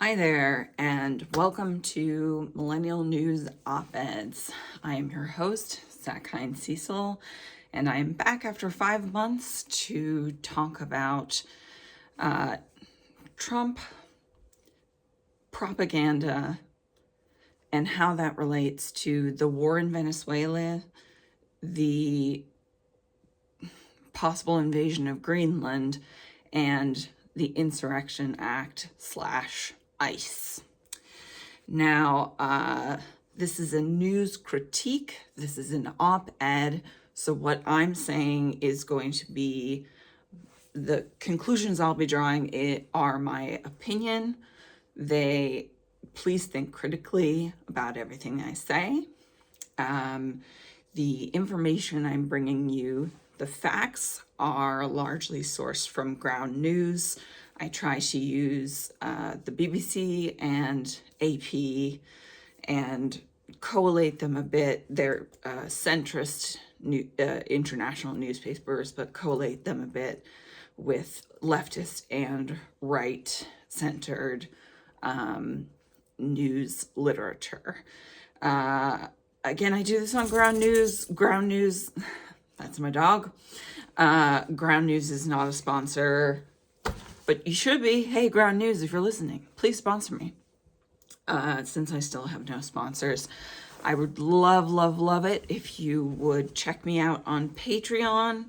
Hi there, and welcome to Millennial News Op-Eds. I am your host, Zachine Cecil, and I am back after 5 months to talk about Trump propaganda and how that relates to the war in Venezuela, the possible invasion of Greenland, and the Insurrection Act / ICE. Now, this is a news critique. This is an op-ed. So what I'm saying is going to be the conclusions I'll be drawing are my opinion. Please think critically about everything I say. The information I'm bringing you, the facts, are largely sourced from ground news. I try to use the BBC and AP and collate them a bit. They're centrist international newspapers, but collate them a bit with leftist and right-centered news literature. Again, I do this on ground news. Ground news, that's my dog. Ground news is not a sponsor, but you should be. Hey, ground news, if you're listening, please sponsor me. Since I still have no sponsors, I would love it if you would check me out on Patreon.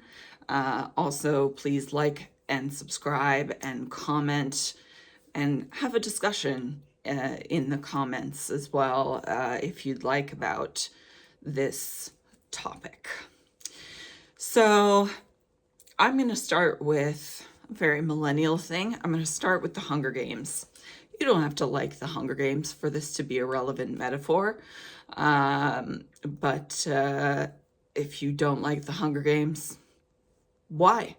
Also, please like and subscribe and comment and have a discussion in the comments as well, if you'd like, about this topic. So I'm going to start with a very millennial thing. I'm going to start with the Hunger Games. You don't have to like the Hunger Games for this to be a relevant metaphor. But if you don't like the Hunger Games, why?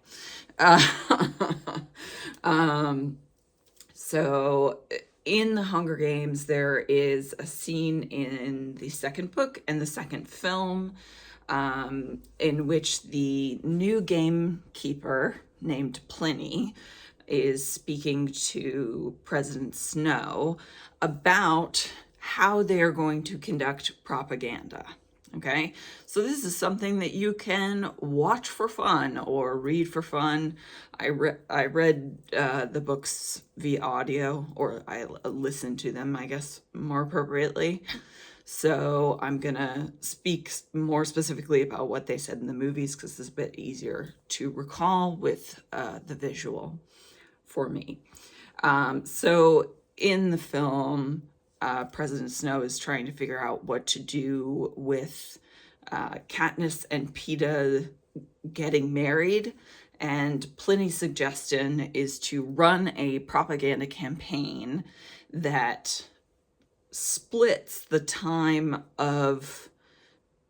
So in the Hunger Games, there is a scene in the second book and the second film in which the new gamekeeper named Pliny is speaking to President Snow about how they're going to conduct propaganda. Okay, so this is something that you can watch for fun or read for fun. I read the books via audio, or I listened to them, I guess, more appropriately. So I'm gonna speak more specifically about what they said in the movies because it's a bit easier to recall with the visual for me. So in the film, President Snow is trying to figure out what to do with Katniss and Peeta getting married, and Pliny's suggestion is to run a propaganda campaign that splits the time of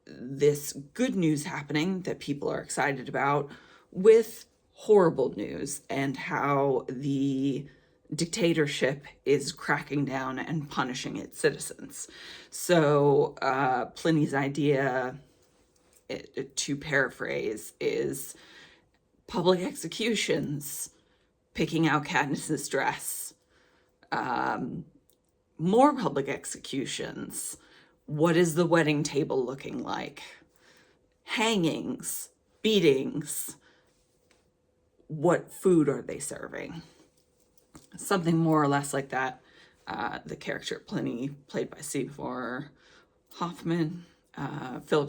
this good news happening that people are excited about with horrible news and how the dictatorship is cracking down and punishing its citizens. So Pliny's idea, to paraphrase, is public executions, picking out Katniss's dress, more public executions, what is the wedding table looking like, hangings, beatings, what food are they serving? Something more or less like that. The character Pliny, played by Philip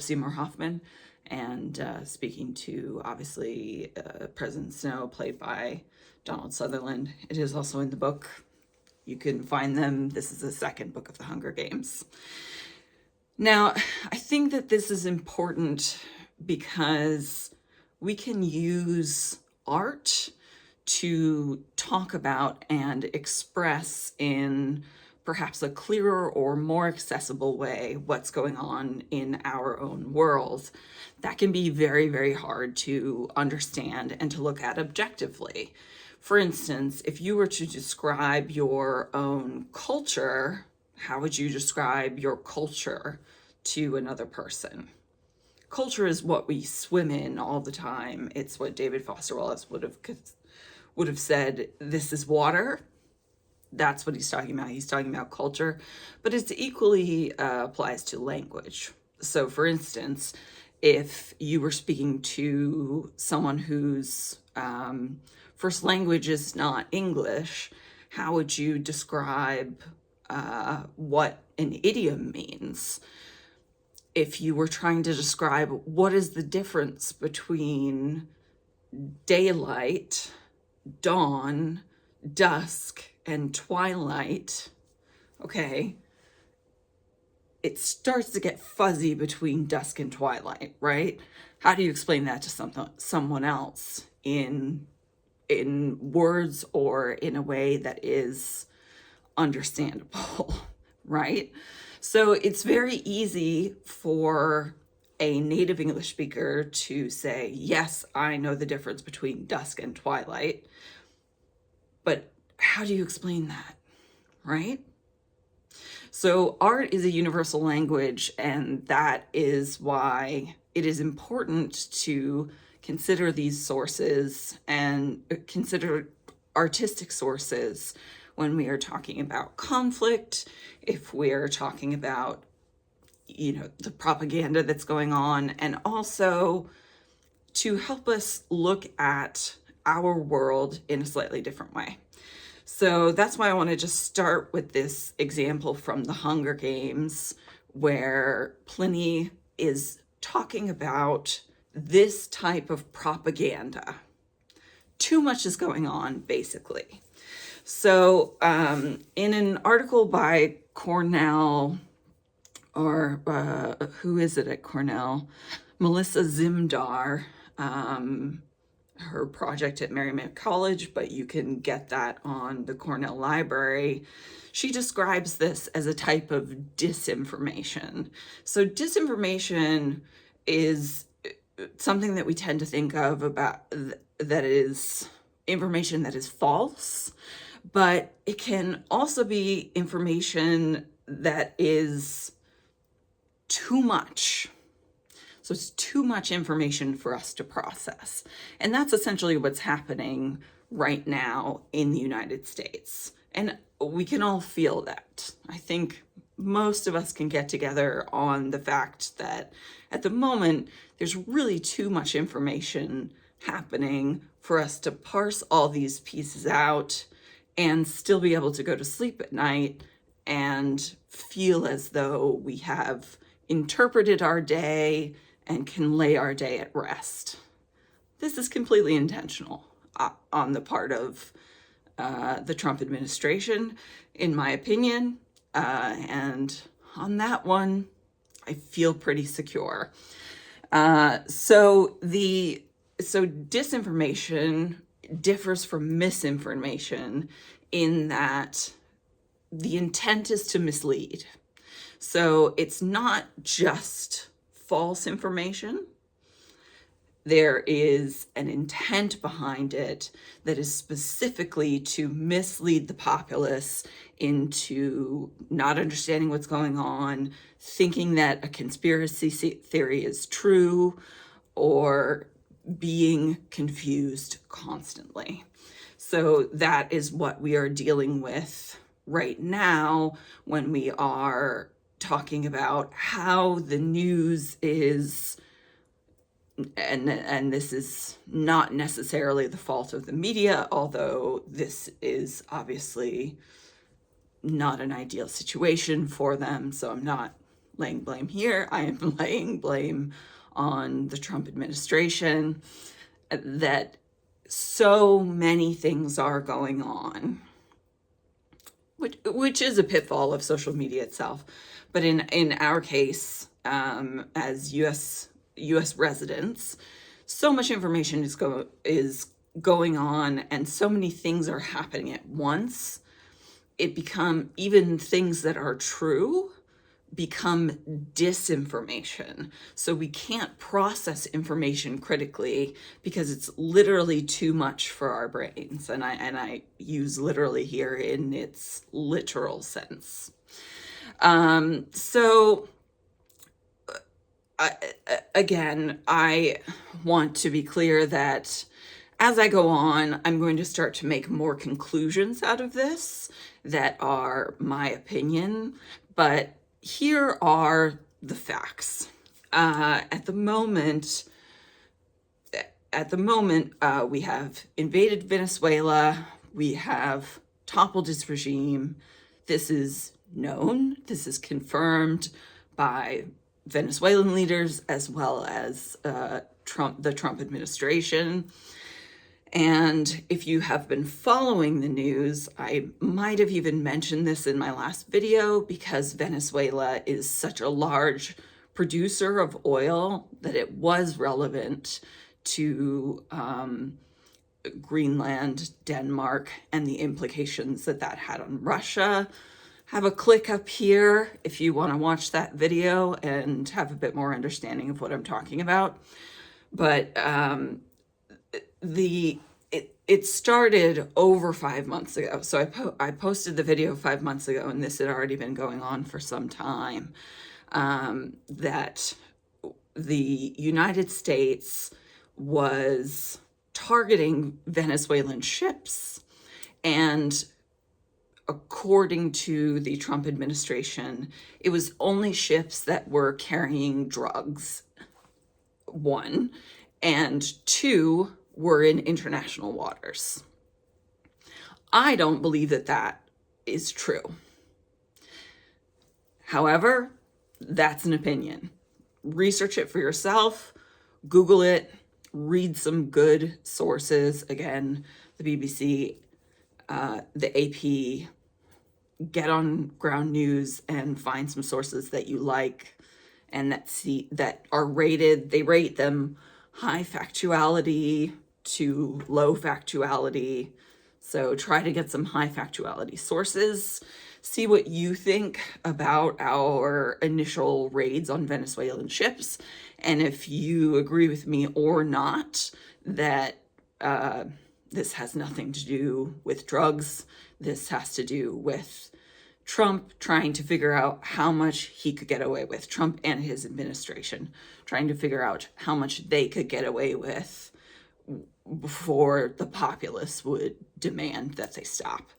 Seymour Hoffman, and speaking to, obviously, President Snow, played by Donald Sutherland. It is also in the book. You can find them. This is the second book of the Hunger Games. Now, I think that this is important because we can use art to talk about and express in perhaps a clearer or more accessible way what's going on in our own world. That can be very, very hard to understand and to look at objectively. For instance, if you were to describe your own culture, how would you describe your culture to another person? Culture is what we swim in all the time. It's what David Foster Wallace would have said, this is water, that's what he's talking about. He's talking about culture, but it's equally applies to language. So for instance, if you were speaking to someone whose first language is not English, how would you describe what an idiom means? If you were trying to describe what is the difference between daylight, dawn, dusk, and twilight, okay, it starts to get fuzzy between dusk and twilight, right? How do you explain that to someone else in words or in a way that is understandable, right? So it's very easy for a native English speaker to say, yes, I know the difference between dusk and twilight, but how do you explain that, right? So art is a universal language, and that is why it is important to consider these sources and consider artistic sources when we are talking about conflict, if we're talking about, the propaganda that's going on, and also to help us look at our world in a slightly different way. So that's why I want to just start with this example from the Hunger Games, where Pliny is talking about this type of propaganda. Too much is going on, basically. So in an article by Cornell, or who is it at Cornell? Melissa Zimdar, her project at Merrimack College, but you can get that on the Cornell Library. She describes this as a type of disinformation. So disinformation is something that we tend to think of about that is information that is false, but it can also be information that is too much. So it's too much information for us to process. And that's essentially what's happening right now in the United States. And we can all feel that. I think most of us can get together on the fact that at the moment, there's really too much information happening for us to parse all these pieces out and still be able to go to sleep at night and feel as though we have interpreted our day and can lay our day at rest. This is completely intentional on the part of the Trump administration, in my opinion. And on that one, I feel pretty secure. So disinformation differs from misinformation in that the intent is to mislead. So it's not just false information. There is an intent behind it that is specifically to mislead the populace into not understanding what's going on, thinking that a conspiracy theory is true, or being confused constantly. So that is what we are dealing with right now when we are talking about how the news is, and this is not necessarily the fault of the media, although this is obviously not an ideal situation for them. So I'm not laying blame here. I am laying blame on the Trump administration, that so many things are going on, which is a pitfall of social media itself. But in our case, as U.S. residents, so much information is going on, and so many things are happening at once. Even things that are true become disinformation. So we can't process information critically because it's literally too much for our brains. And I use literally here in its literal sense. Again, I want to be clear that as I go on, I'm going to start to make more conclusions out of this that are my opinion, but here are the facts. At the moment, we have invaded Venezuela, we have toppled its regime. This is known, this is confirmed by Venezuelan leaders as well as the Trump administration. And if you have been following the news, I might have even mentioned this in my last video, because Venezuela is such a large producer of oil that it was relevant to Greenland, Denmark, and the implications that that had on Russia. Have a click up here if you want to watch that video and have a bit more understanding of what I'm talking about. But it started over 5 months ago. So I posted the video 5 months ago, and this had already been going on for some time, that the United States was targeting Venezuelan ships, and according to the Trump administration, it was only ships that were carrying drugs, one, and two, were in international waters. I don't believe that that is true. However, that's an opinion. Research it for yourself, Google it, read some good sources. Again, the BBC, the AP, get on ground news and find some sources that you like and that are rated. They rate them high factuality to low factuality. So try to get some high factuality sources. See what you think about our initial raids on Venezuelan ships. And if you agree with me or not that this has nothing to do with drugs, this has to do with Trump trying to figure out how much he could get away with, Trump and his administration trying to figure out how much they could get away with before the populace would demand that they stop.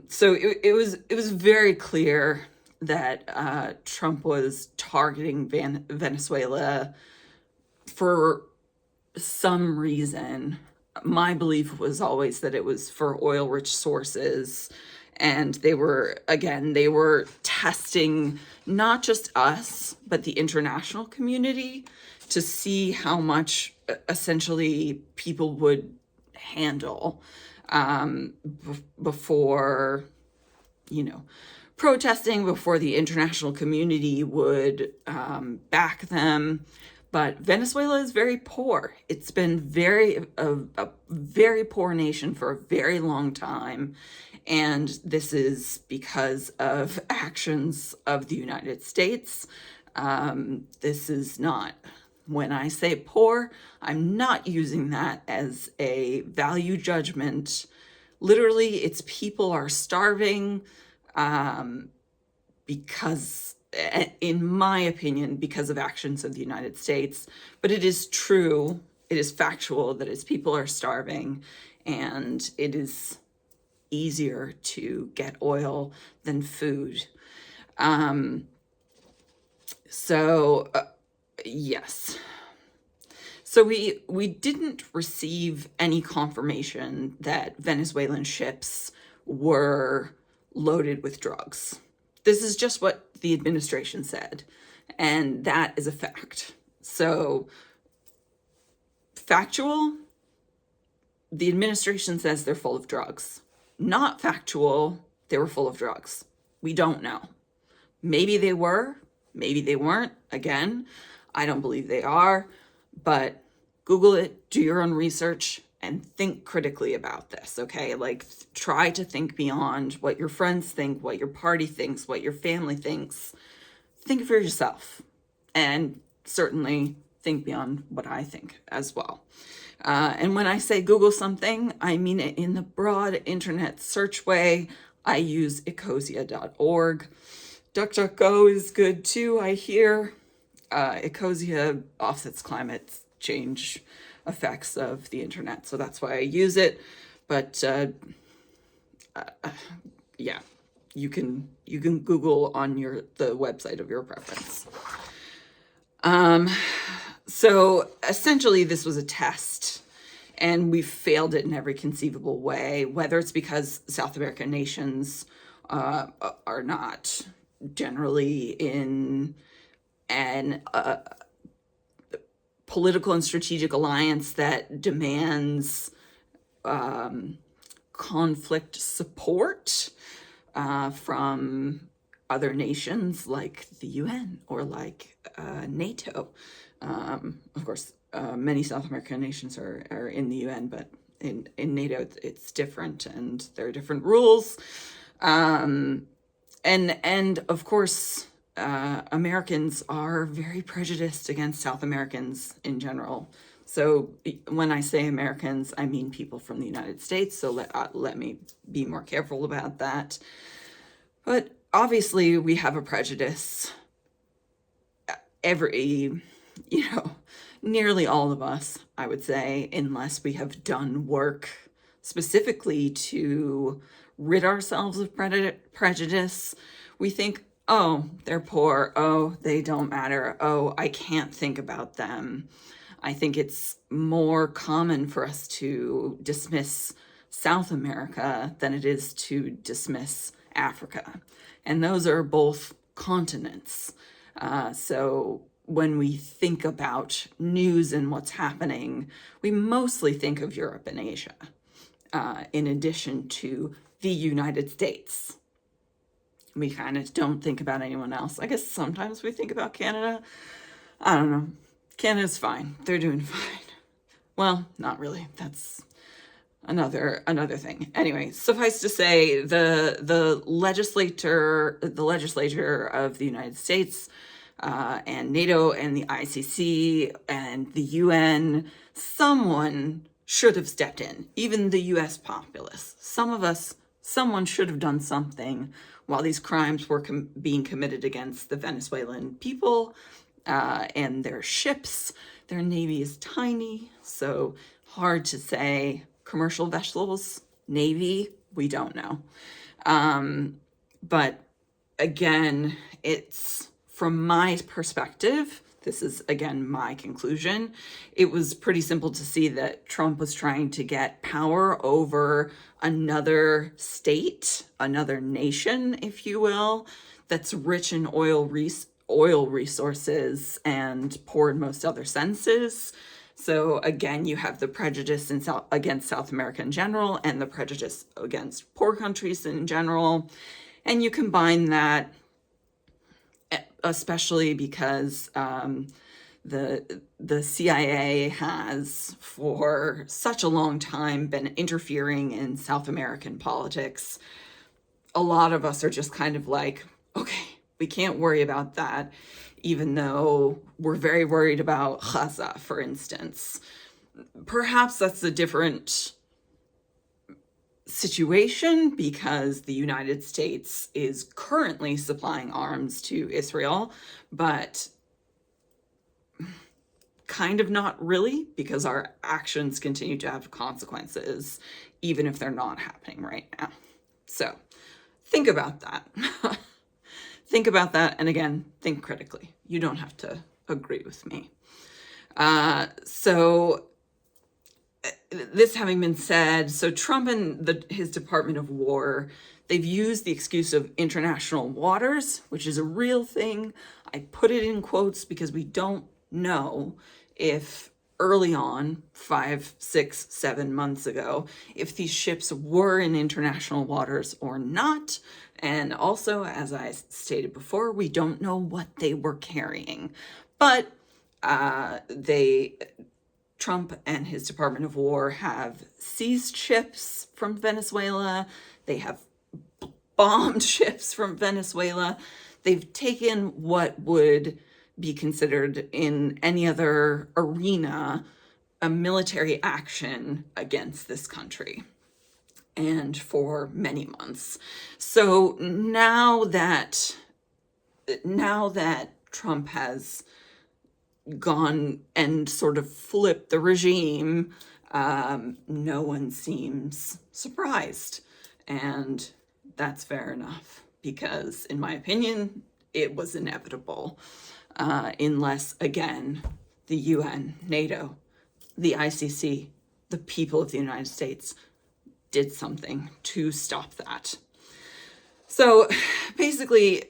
So it was very clear that Trump was targeting Venezuela for some reason. My belief was always that it was for oil-rich sources. And they were testing not just us, but the international community to see how much essentially people would handle before, protesting, before the international community would back them. But Venezuela is very poor. It's been a very poor nation for a very long time. And this is because of actions of the United States. This is not, when I say poor, I'm not using that as a value judgment. Literally, it's people are starving because, in my opinion, because of actions of the United States. But it is true, it is factual that its people are starving, and it is easier to get oil than food. Yes. So we didn't receive any confirmation that Venezuelan ships were loaded with drugs. This is just what the administration said, and that is a fact. So, factual, the administration says they're full of drugs. Not factual, they were full of drugs. We don't know. Maybe they were, maybe they weren't. Again, I don't believe they are, but Google it, do your own research, and think critically about this, okay? Try to think beyond what your friends think, what your party thinks, what your family thinks. Think for yourself, and certainly think beyond what I think as well. And when I say Google something, I mean it in the broad internet search way. I use ecosia.org. DuckDuckGo is good too, I hear. Ecosia offsets climate change effects of the internet. So that's why I use it. But yeah, you can Google on the website of your preference. So essentially this was a test, and we failed it in every conceivable way, whether it's because South American nations are not generally in an political and strategic alliance that demands conflict support from other nations like the UN or like NATO. Of course, many South American nations are in the UN, but in NATO it's different, and there are different rules. And of course, Americans are very prejudiced against South Americans in general. So when I say Americans, I mean people from the United States. So let me be more careful about that. But obviously, we have a prejudice. Nearly all of us, I would say, unless we have done work specifically to rid ourselves of prejudice, we think, oh, they're poor. Oh, they don't matter. Oh, I can't think about them. I think it's more common for us to dismiss South America than it is to dismiss Africa. And those are both continents. So when we think about news and what's happening, we mostly think of Europe and Asia, in addition to the United States. We kind of don't think about anyone else. I guess sometimes we think about Canada. I don't know. Canada's fine. They're doing fine. Well, not really. That's another thing. Anyway, suffice to say, the legislature of the United States and NATO and the ICC and the UN, someone should have stepped in. Even the US populace. Someone should have done something while these crimes were being committed against the Venezuelan people and their ships. Their navy is tiny, so hard to say. Commercial vessels, navy, we don't know. But again, it's from my perspective, this is again my conclusion, it was pretty simple to see that Trump was trying to get power over another state, another nation, if you will, that's rich in oil resources and poor in most other senses. So again, you have the prejudice against South America in general and the prejudice against poor countries in general. And you combine that, especially because the CIA has for such a long time been interfering in South American politics. A lot of us are just kind of like, okay, we can't worry about that, even though we're very worried about Gaza, for instance. Perhaps that's a different situation because the United States is currently supplying arms to Israel, but kind of not really, because our actions continue to have consequences, even if they're not happening right now. So think about that. Think about that, and again, think critically. You don't have to agree with me. So this having been said, so Trump and his Department of War, they've used the excuse of international waters, which is a real thing. I put it in quotes because we don't know if early on, 5, 6, 7 months ago, if these ships were in international waters or not. And also, as I stated before, we don't know what they were carrying. But Trump and his Department of War have seized ships from Venezuela. They have bombed ships from Venezuela. They've taken what would be considered in any other arena a military action against this country, and for many months. So now that Trump has gone and sort of flipped the regime, no one seems surprised. And that's fair enough, because in my opinion, it was inevitable, unless, again, the UN, NATO, the ICC, the people of the United States did something to stop that. So basically,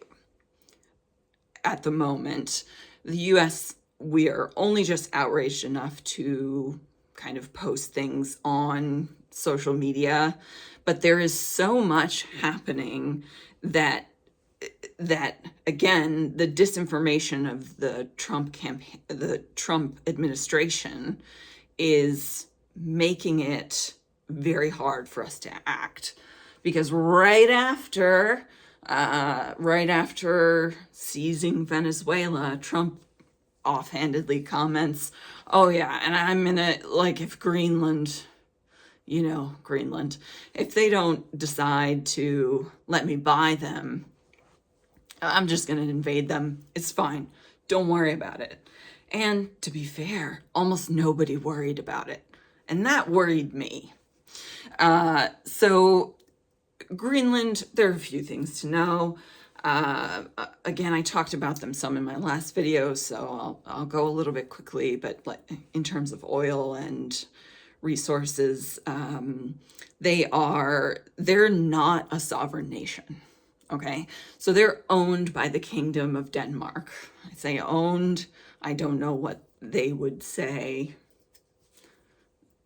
at the moment, the US, we are only just outraged enough to kind of post things on social media, but there is so much happening that again, the disinformation of the Trump campaign, the Trump administration, is making it very hard for us to act. Because right after seizing Venezuela, Trump offhandedly comments, "Oh yeah, and I'm gonna, like, if Greenland, Greenland, if they don't decide to let me buy them, I'm just gonna invade them. It's fine. Don't worry about it." And to be fair, almost nobody worried about it. And that worried me. So Greenland, there are a few things to know. Again, I talked about them some in my last video, so I'll go a little bit quickly, but in terms of oil and resources, they're not a sovereign nation. Okay, so they're owned by the Kingdom of Denmark. I say owned, I don't know what they would say.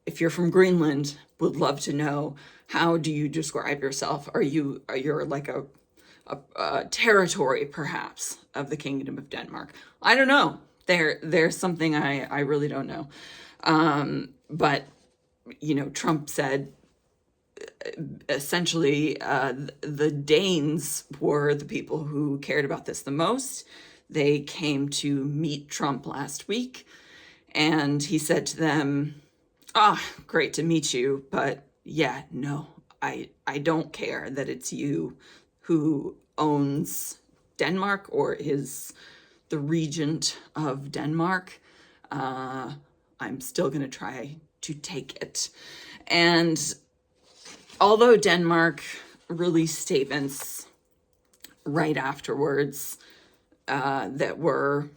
If you're from Greenland, would love to know, how do you describe yourself? Are you like a territory, perhaps, of the Kingdom of Denmark? I don't know. There's something I really don't know. But, Trump said, essentially, the Danes were the people who cared about this the most. They came to meet Trump last week, and he said to them, great to meet you, but yeah, no, I don't care that it's you who owns Denmark or is the regent of Denmark. I'm still going to try to take it. And although Denmark released statements right afterwards that were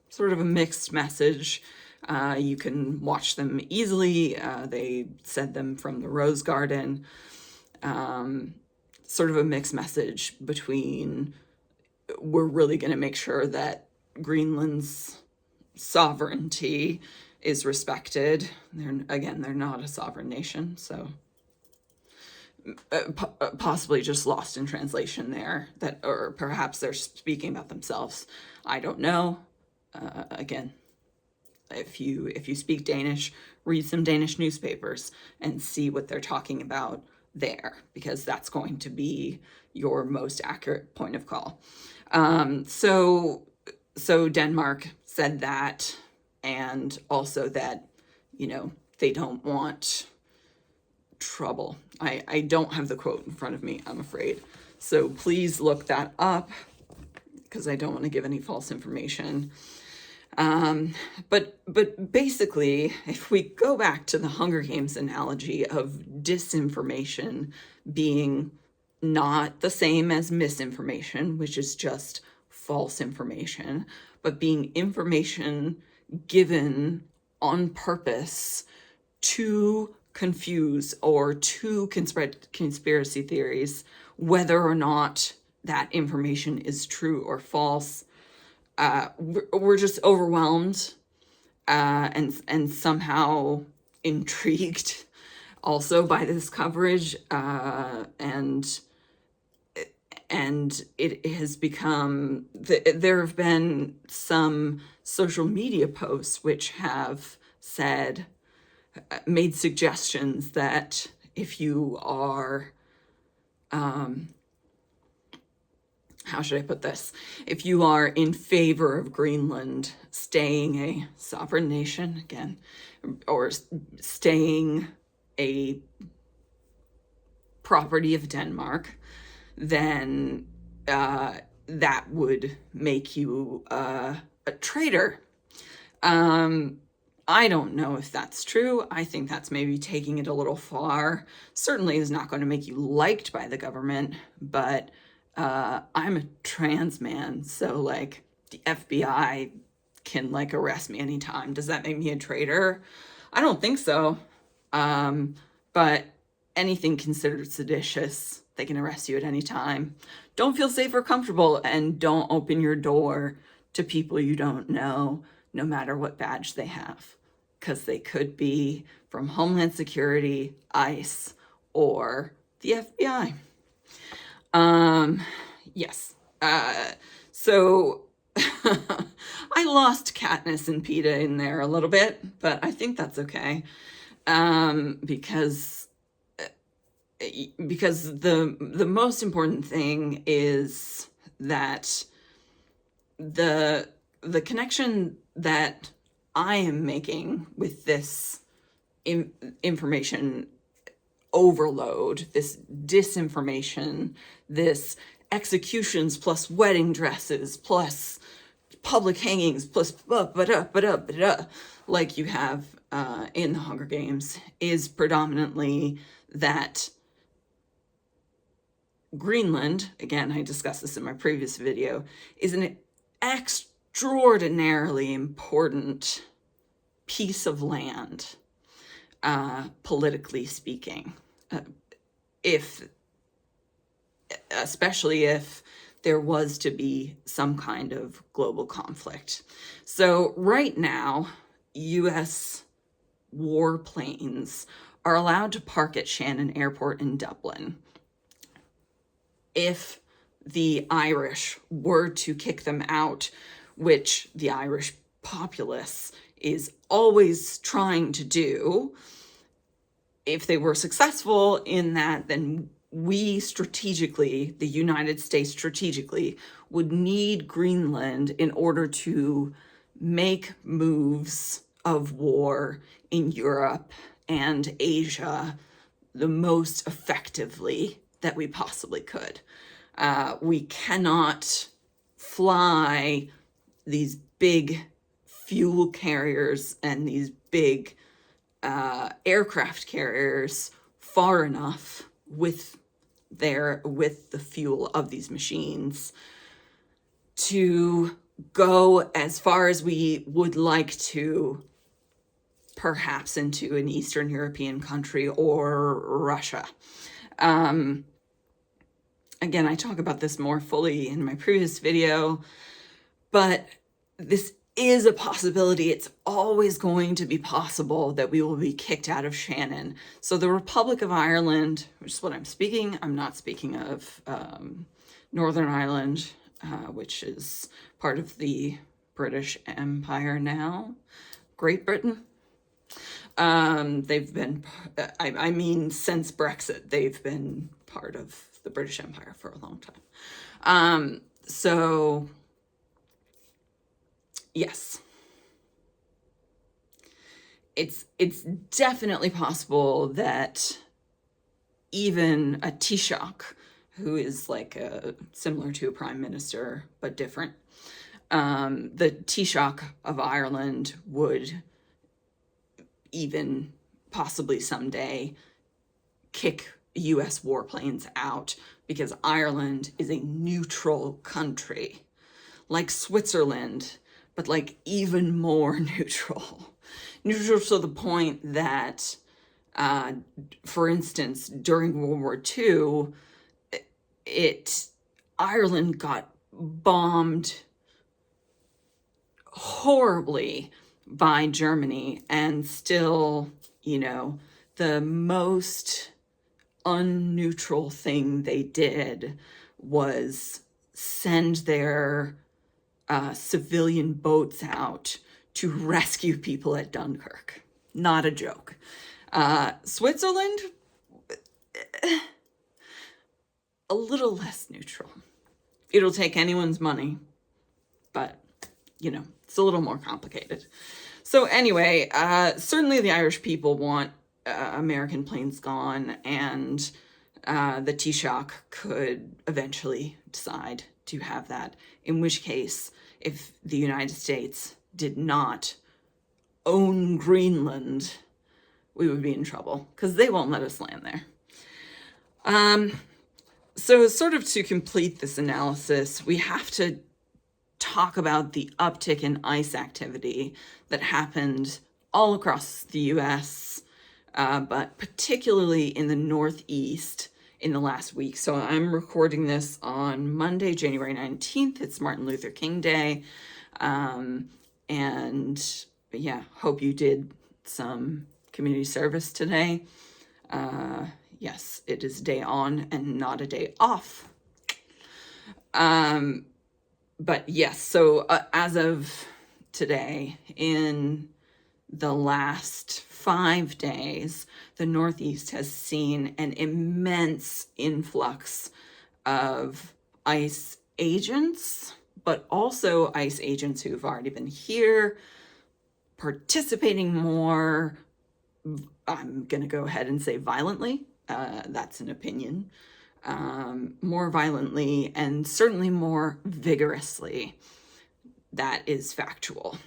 sort of a mixed message, you can watch them easily. They said them from the Rose Garden. Sort of a mixed message between, we're really going to make sure that Greenland's sovereignty is respected. They're not a sovereign nation, so possibly just lost in translation there, or perhaps they're speaking about themselves. I don't know. Again, if you speak Danish, read some Danish newspapers and see what they're talking about there, because that's going to be your most accurate point of call. So Denmark said that, and also that, they don't want trouble. I don't have the quote in front of me, I'm afraid. So please look that up, because I don't want to give any false information. But basically, if we go back to the Hunger Games analogy of disinformation being not the same as misinformation, which is just false information, but being information given on purpose to confuse or to conspiracy theories, whether or not that information is true or false. We're just overwhelmed and somehow intrigued also by this coverage, and it has become, there have been some social media posts which have made suggestions that if you are, how should I put this? If you are in favor of Greenland staying a sovereign nation again, or staying a property of Denmark, then that would make you a traitor. I don't know if that's true. I think that's maybe taking it a little far. Certainly is not going to make you liked by the government, but I'm a trans man, so like the FBI can like arrest me anytime. Does that make me a traitor? I don't think so. But anything considered seditious, they can arrest you at any time. Don't feel safe or comfortable, and don't open your door to people you don't know, no matter what badge they have, because they could be from Homeland Security, ICE, or the FBI. Yes. So I lost Katniss and PETA in there a little bit, but I think that's okay. Because the most important thing is that the connection that I am making with this information overload, this disinformation, this executions plus wedding dresses plus public hangings plus like you have in the Hunger Games, is predominantly that Greenland, again, I discussed this in my previous video, is an extraordinarily important piece of land, politically speaking, especially if there was to be some kind of global conflict. So right now, U.S. warplanes are allowed to park at Shannon Airport in Dublin. If the Irish were to kick them out, which the Irish populace is always trying to do, if they were successful in that, then we strategically, the United States strategically, would need Greenland in order to make moves of war in Europe and Asia the most effectively that we possibly could. We cannot fly these big fuel carriers and these big aircraft carriers far enough with the fuel of these machines to go as far as we would like to, perhaps into an Eastern European country or Russia. Again, I talk about this more fully in my previous video, but this is a possibility. It's always going to be possible that we will be kicked out of Shannon. So the Republic of Ireland, which is what I'm speaking, I'm not speaking of Northern Ireland, which is part of the British Empire now, Great Britain. They've been, I mean, since Brexit, they've been part of the British Empire for a long time. So yes, it's definitely possible that even a Taoiseach, who is like similar to a prime minister but different, the Taoiseach of Ireland would even possibly someday kick U.S. warplanes out, because Ireland is a neutral country, like Switzerland, but like even more neutral. Neutral to the point that, for instance, during World War II, Ireland got bombed horribly by Germany, and still, the most unneutral thing they did was send their civilian boats out to rescue people at Dunkirk. Not a joke. Switzerland, a little less neutral. It'll take anyone's money, but, it's a little more complicated. So anyway, certainly the Irish people want American planes gone, and the Taoiseach could eventually decide to have that, in which case, if the United States did not own Greenland, we would be in trouble because they won't let us land there. So sort of to complete this analysis, we have to talk about the uptick in ice activity that happened all across the US, but particularly in the Northeast in the last week. So I'm recording this on Monday, January 19th. It's Martin Luther King Day. And yeah, hope you did some community service today. Yes, it is a day on and not a day off. But yes, so as of today, in the last 5 days, the Northeast has seen an immense influx of ICE agents, but also ICE agents who've already been here, participating more, I'm going to go ahead and say violently. That's an opinion. More violently and certainly more vigorously. That is factual.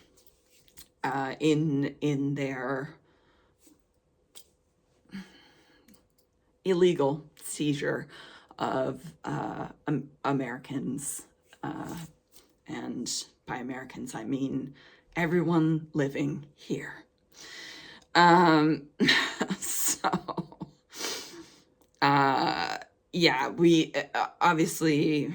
In their illegal seizure of Americans, and by Americans I mean everyone living here. Yeah, we obviously,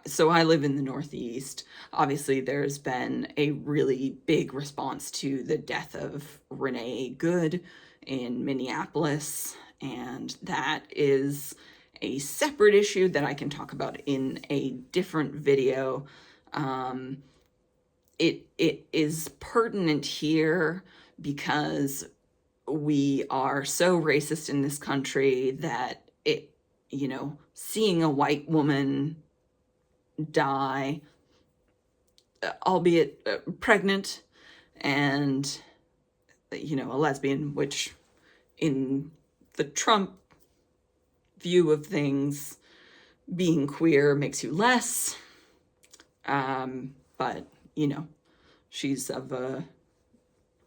so I live in the Northeast. Obviously, there's been a really big response to the death of Renee Good in Minneapolis, and that is a separate issue that I can talk about in a different video. It is pertinent here because we are so racist in this country that seeing a white woman die, albeit pregnant, and a lesbian, which in the Trump view of things, being queer makes you less, but she's of a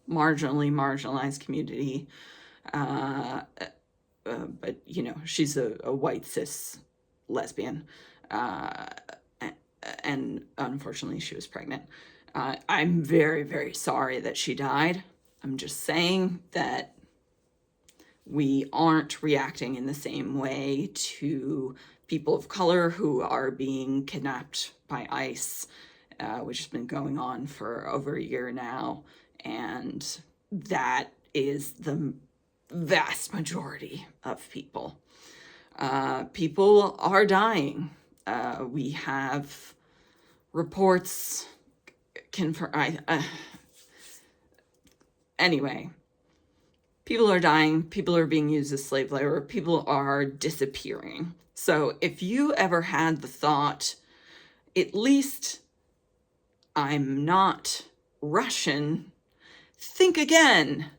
marginalized community, but she's a white cis lesbian, and unfortunately she was pregnant. I'm very, very sorry that she died. I'm just saying that we aren't reacting in the same way to people of color who are being kidnapped by ICE, which has been going on for over a year now. And that is the vast majority of people. People are dying. We have reports anyway, people are dying, people are being used as slave labor, people are disappearing. So if you ever had the thought, at least I'm not Russian, think again.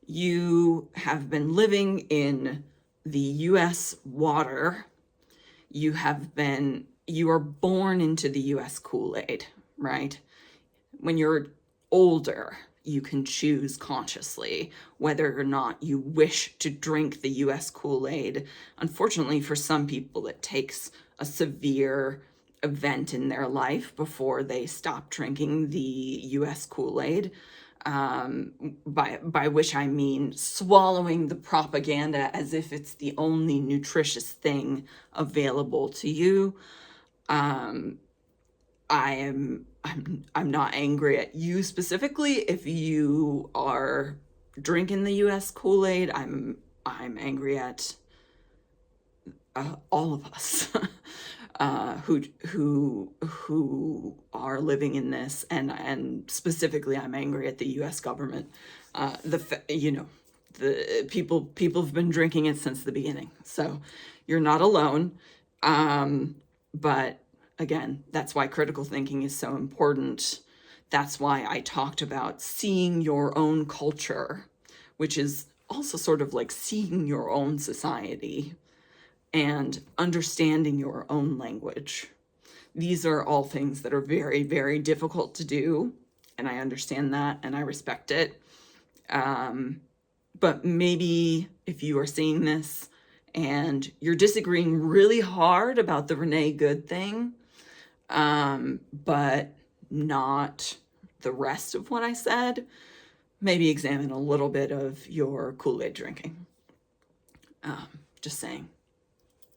You have been living in the US water. You are born into the US Kool-Aid, right? When you're older, you can choose consciously whether or not you wish to drink the US Kool-Aid. Unfortunately, for some people, it takes a severe event in their life before they stop drinking the US Kool-Aid. By which I mean swallowing the propaganda as if it's the only nutritious thing available to you. I'm not angry at you specifically if you are drinking the US Kool-Aid. I'm angry at all of us who are living in this, and specifically I'm angry at the US government. The people have been drinking it since the beginning, so you're not alone. But again, that's why critical thinking is so important. That's why I talked about seeing your own culture, which is also sort of like seeing your own society and understanding your own language. These are all things that are very, very difficult to do. and I understand that and I respect it. But maybe if you are seeing this and you're disagreeing really hard about the Renee Good thing, but not the rest of what I said, maybe examine a little bit of your Kool-Aid drinking. Just saying.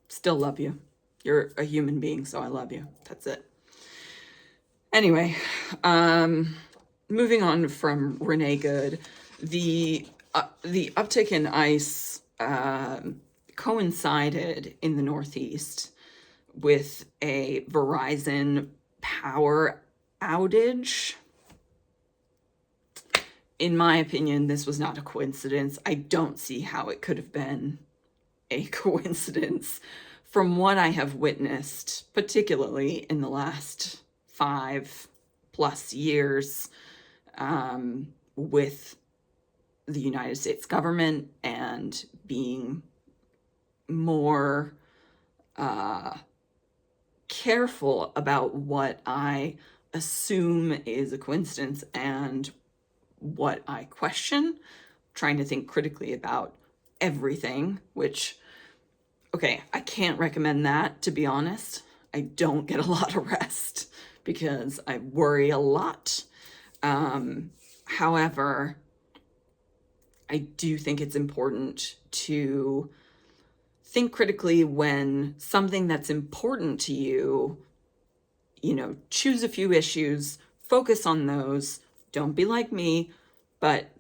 Still love you. You're a human being, so I love you. That's it. Anyway, moving on from Renee Good, the uptick in ice coincided in the Northeast with a Verizon power outage. In my opinion, this was not a coincidence. I don't see how it could have been a coincidence from what I have witnessed, particularly in the last 5+ years, with the United States government and being more careful about what I assume is a coincidence and what I question, trying to think critically about everything, which, okay, I can't recommend that, to be honest. I don't get a lot of rest because I worry a lot. However, I do think it's important to think critically when something that's important to you, choose a few issues, focus on those. Don't be like me, but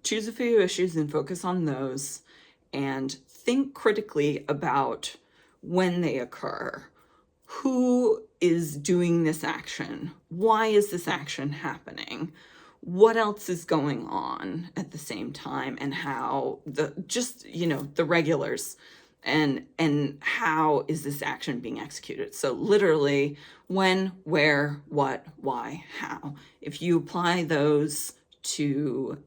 choose a few issues and focus on those, and think critically about when they occur. Who is doing this action? Why is this action happening? What else is going on at the same time, and how the regulars, and how is this action being executed? So literally, when, where, what, why, how. If you apply those to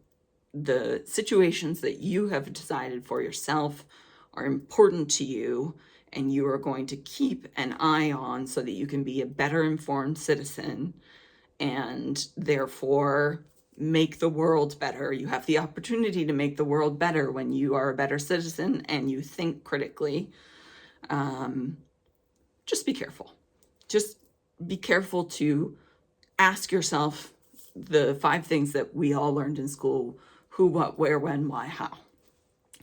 the situations that you have decided for yourself are important to you, and you are going to keep an eye on so that you can be a better informed citizen and therefore make the world better. You have the opportunity to make the world better when you are a better citizen and you think critically. Just be careful. Just be careful to ask yourself the 5 things that we all learned in school: who, what, where, when, why, how.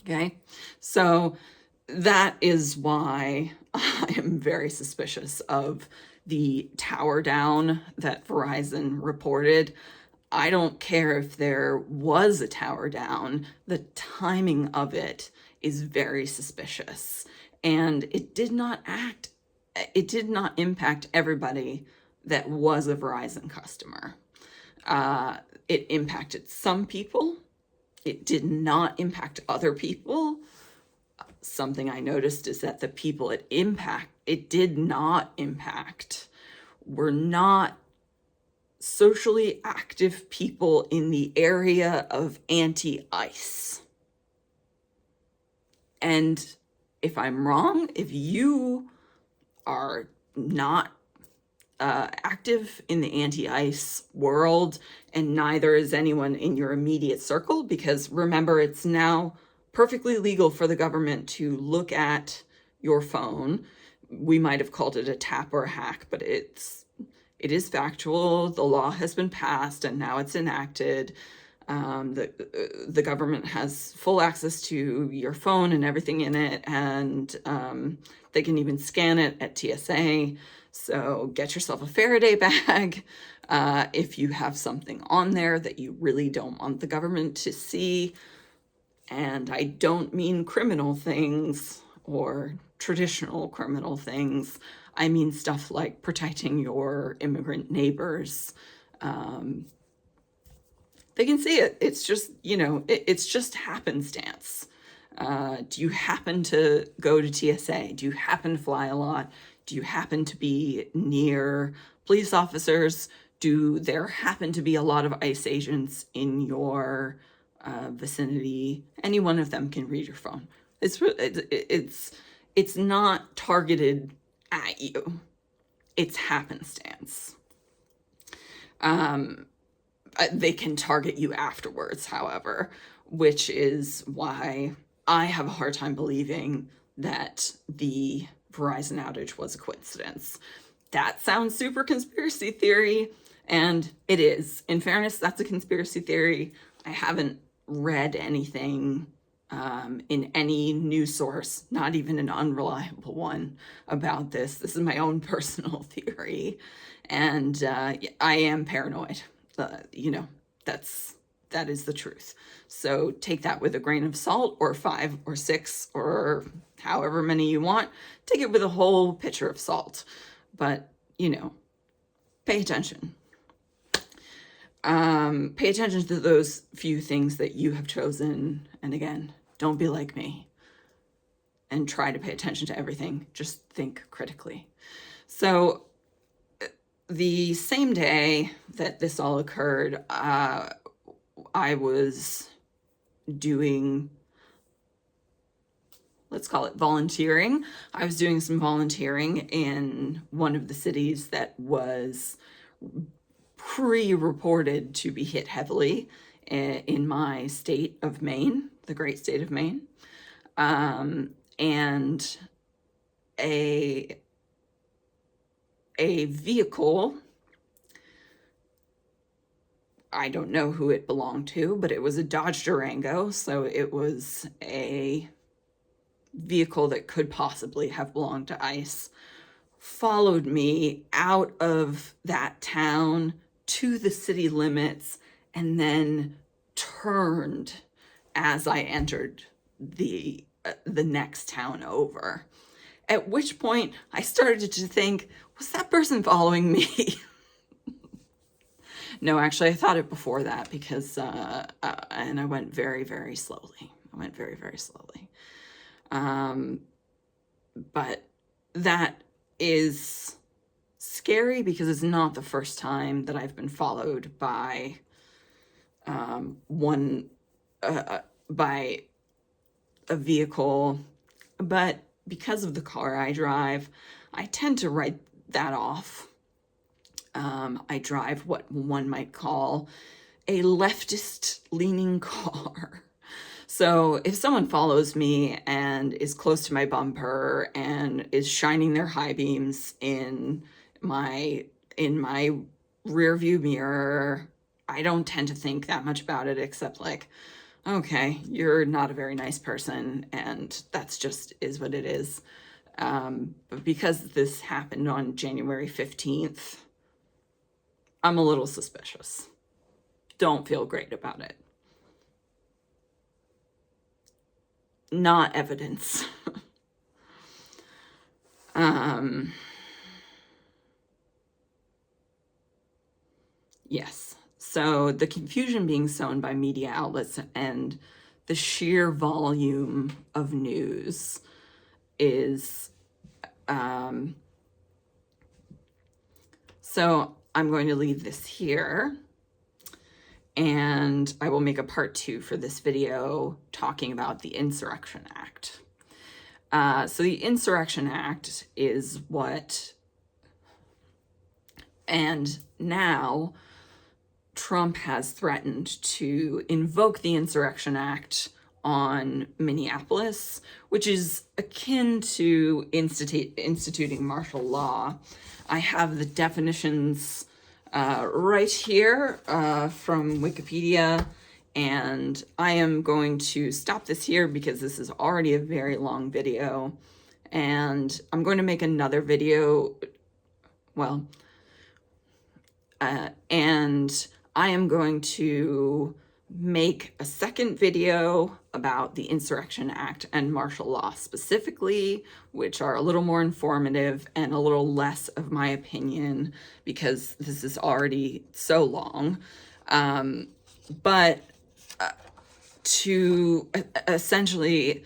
Okay? So that is why I am very suspicious of the tower down that Verizon reported. I don't care if there was a tower down. The timing of it is very suspicious. And it did not impact everybody that was a Verizon customer. It impacted some people. It did not impact other people. Something I noticed is that the people it did not impact were not socially active people in the area of anti-ice. And if I'm wrong, if you are not active in the anti-ice world, and neither is anyone in your immediate circle, because remember, it's now perfectly legal for the government to look at your phone. We might have called it a tap or a hack, but it is factual. The law has been passed and now it's enacted. The government has full access to your phone and everything in it, and they can even scan it at TSA. So get yourself a Faraday bag if you have something on there that you really don't want the government to see. And I don't mean criminal things or traditional criminal things. I mean stuff like protecting your immigrant neighbors. They can see it. It's just, it's just happenstance. Do you happen to go to TSA? Do you happen to fly a lot? Do you happen to be near police officers? Do there happen to be a lot of ICE agents in your vicinity? Any one of them can read your phone. It's not targeted at you. It's happenstance. they can target you afterwards, however, which is why I have a hard time believing that the Verizon outage was a coincidence. That sounds super conspiracy theory, and it is. In fairness, that's a conspiracy theory. I haven't read anything in any news source, not even an unreliable one, about this. This is my own personal theory, and I am paranoid. You know, that is the truth. So take that with a grain of salt, or 5 or 6 or however many you want. Take it with a whole pitcher of salt. But, you know, pay attention. Pay attention to those few things that you have chosen. And again, don't be like me and try to pay attention to everything. Just think critically. So the same day that this all occurred, I was doing, let's call it volunteering. I was doing some volunteering in one of the cities that was pre-reported to be hit heavily in my state of Maine, the great state of Maine. And a vehicle, I don't know who it belonged to, but it was a Dodge Durango, so it was a vehicle that could possibly have belonged to ICE, followed me out of that town to the city limits, and then turned as I entered the next town over. At which point I started to think, was that person following me? No, actually, I thought it before that because, and I went very, very slowly. But that is scary because it's not the first time that I've been followed by by a vehicle. But because of the car I drive, I tend to write that off. I drive what one might call a leftist-leaning car. So if someone follows me and is close to my bumper and is shining their high beams in my rear view mirror, I don't tend to think that much about it, except like, okay, you're not a very nice person, and that's just is what it is. But because this happened on January 15th, I'm a little suspicious. Don't feel great about it. Not evidence. Yes. So the confusion being sown by media outlets and the sheer volume of news is, so I'm going to leave this here, and I will make a part 2 for this video talking about the Insurrection Act. So the Insurrection Act is what, and now Trump has threatened to invoke the Insurrection Act on Minneapolis, which is akin to instituting martial law. I have the definitions right here from Wikipedia, and I am going to stop this here because this is already a very long video, and I'm going to make another video, well, and I am going to make a second video about the Insurrection Act and martial law specifically, which are a little more informative and a little less of my opinion because this is already so long. But to essentially,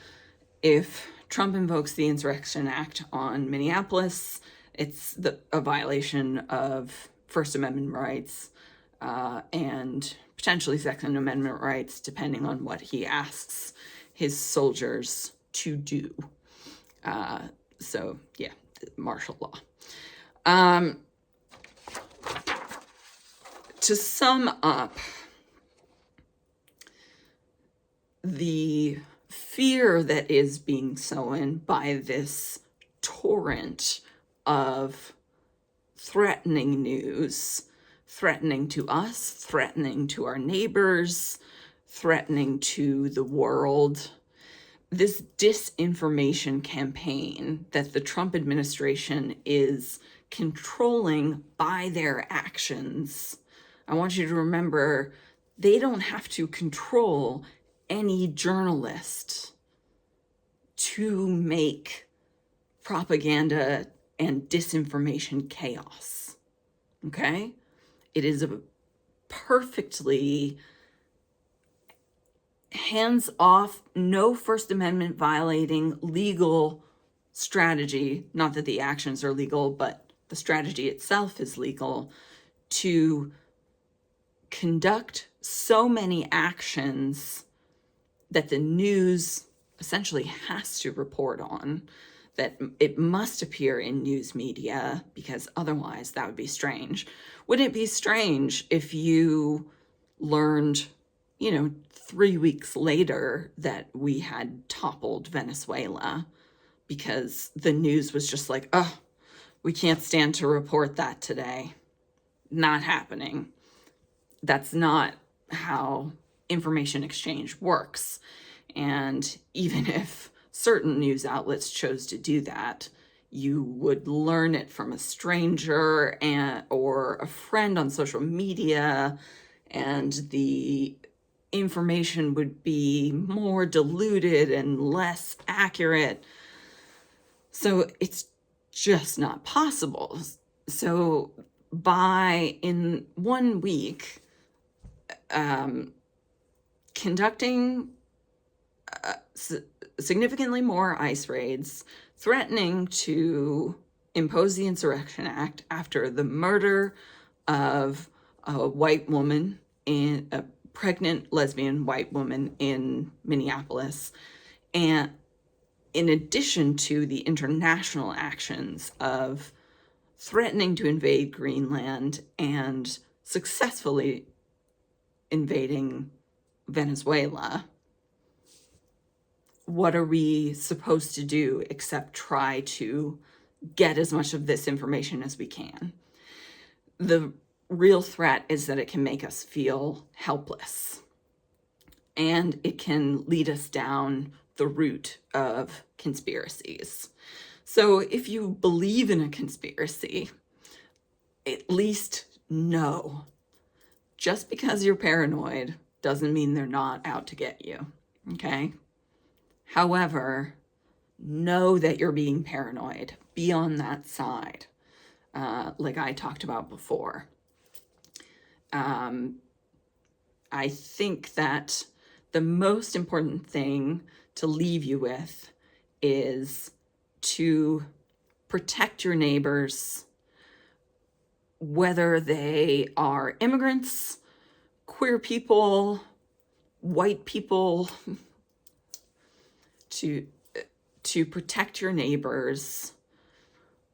if Trump invokes the Insurrection Act on Minneapolis, it's a violation of First Amendment rights and potentially Second Amendment rights, depending on what he asks his soldiers to do. So yeah, martial law. To sum up, the fear that is being sown by this torrent of threatening news, threatening to us, threatening to our neighbors, threatening to the world, this disinformation campaign that the Trump administration is controlling by their actions. I want you to remember, they don't have to control any journalist to make propaganda and disinformation chaos. Okay? It is a perfectly hands-off, no First Amendment violating legal strategy, not that the actions are legal, but the strategy itself is legal, to conduct so many actions that the news essentially has to report on, that it must appear in news media, because otherwise that would be strange. Wouldn't it be strange if you learned, 3 weeks later that we had toppled Venezuela, because the news was just like, oh, we can't stand to report that today. Not happening. That's not how information exchange works. And even if certain news outlets chose to do that, you would learn it from a stranger or a friend on social media, and the information would be more diluted and less accurate. So it's just not possible. So in 1 week, conducting significantly more ICE raids, threatening to impose the Insurrection Act after the murder of a white woman, a pregnant lesbian white woman in Minneapolis, and in addition to the international actions of threatening to invade Greenland and successfully invading Venezuela. What are we supposed to do except try to get as much of this information as we can? The real threat is that it can make us feel helpless, and it can lead us down the route of conspiracies. So if you believe in a conspiracy, at least know, just because you're paranoid doesn't mean they're not out to get you, okay? However, know that you're being paranoid. Be on that side, like I talked about before. I think that the most important thing to leave you with is to protect your neighbors, whether they are immigrants, queer people, white people, to protect your neighbors,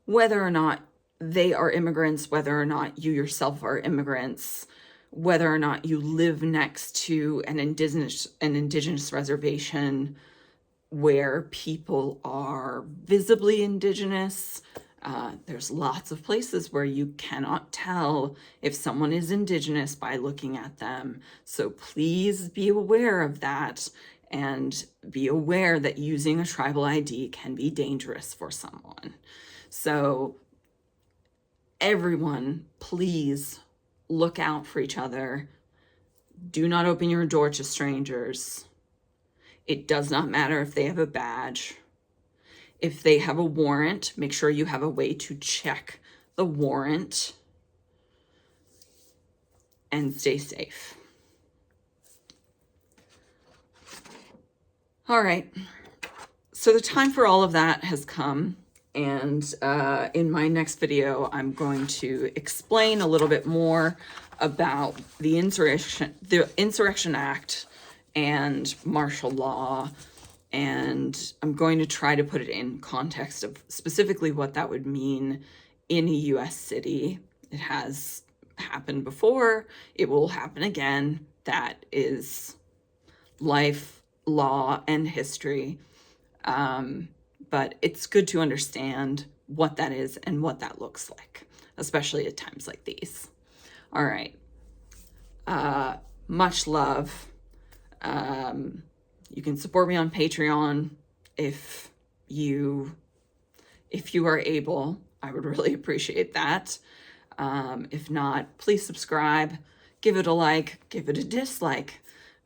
whether or not they are immigrants, whether or not you yourself are immigrants, whether or not you live next to an indigenous reservation where people are visibly indigenous. There's lots of places where you cannot tell if someone is indigenous by looking at them. So please be aware of that, and be aware that using a tribal ID can be dangerous for someone. So everyone, please look out for each other. Do not open your door to strangers. It does not matter if they have a badge. If they have a warrant, make sure you have a way to check the warrant, and stay safe. All right, so the time for all of that has come, and in my next video, I'm going to explain a little bit more about the Insurrection Act and martial law, and I'm going to try to put it in context of specifically what that would mean in a U.S. city. It has happened before. It will happen again. That is life, law, and history. But it's good to understand what that is and what that looks like, especially at times like these. All right. Much love. You can support me on Patreon if you are able. I would really appreciate that. If not, please subscribe, give it a like, give it a dislike,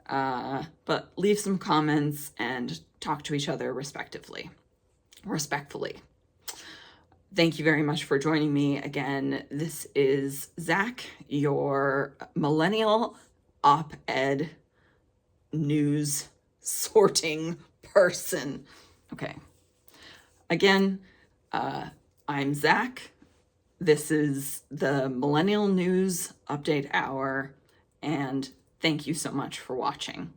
but leave some comments and talk to each other respectfully. Thank you very much for joining me again. This is Zach, your millennial op-ed news sorting person. Okay. Again, I'm Zach. This is the Millennial News Update Hour, and thank you so much for watching.